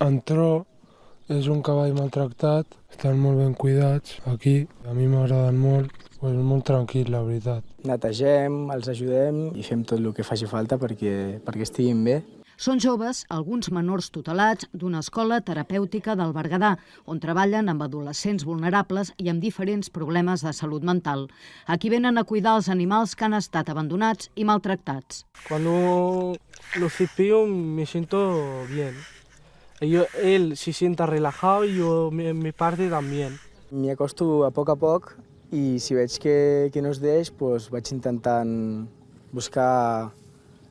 En Tro és un cavall maltractat, estan molt ben cuidats aquí, a mi m'agraden molt, és molt tranquil, la veritat. Netegem, els ajudem i fem tot el que faci falta perquè estiguin bé. Són joves, alguns menors tutelats, d'una escola terapèutica del Berguedà, on treballen amb adolescents vulnerables i amb diferents problemes de salut mental. Aquí venen a cuidar els animals que han estat abandonats i maltractats. Cuando lo cepillo me siento bien. Él se sienta relajado y yo, mi parte también. M'hi acosto a poc i si veig que no es deix, doncs vaig intentant buscar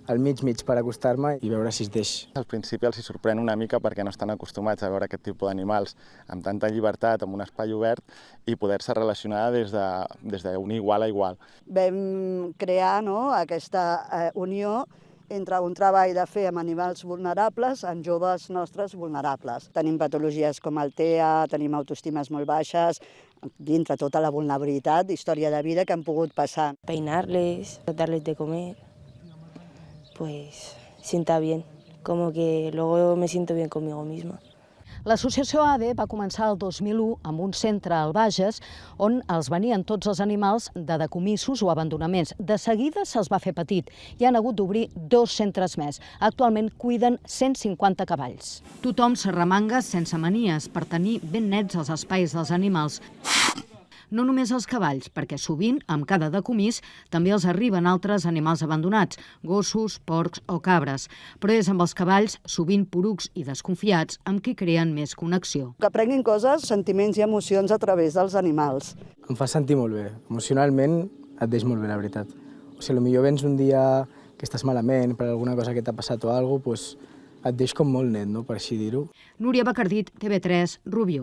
el mig per acostar-me i veure si es deix. Al principi els hi sorprèn una mica perquè no estan acostumats a veure aquest tipus d'animals amb tanta llibertat, amb un espai obert i poder-se relacionar des d'un igual a igual. Vam crear aquesta unió entre un treball de fer amb animals vulnerables amb joves nostres vulnerables. Tenim patologies com el TEA, tenim autoestimes molt baixes, dintre tota la vulnerabilitat, història de vida que han pogut passar. Peinarles, darles de comer, pues sienta bien, como que luego me siento bien conmigo misma. L'associació AVE va començar el 2001 amb un centre al Bages on els venien tots els animals de decomissos o abandonaments. De seguida se'ls va fer petit i han hagut d'obrir 2 centres més. Actualment cuiden 150 cavalls. Tothom s'arremanga sense manies per tenir ben nets els espais dels animals. No només els cavalls, perquè sovint, amb cada decomís, també els arriben altres animals abandonats, gossos, porcs o cabres. Però és amb els cavalls, sovint porucs i desconfiats, amb qui creen més connexió. Que aprenguin coses, sentiments i emocions a través dels animals. Em fa sentir molt bé. Emocionalment et deix molt bé, la veritat. O sigui, potser vens un dia que estàs malament per alguna cosa que t'ha passat o alguna cosa, doncs et deix com molt net, no?, per així dir-ho. Núria Bacardit, TV3, Rubió.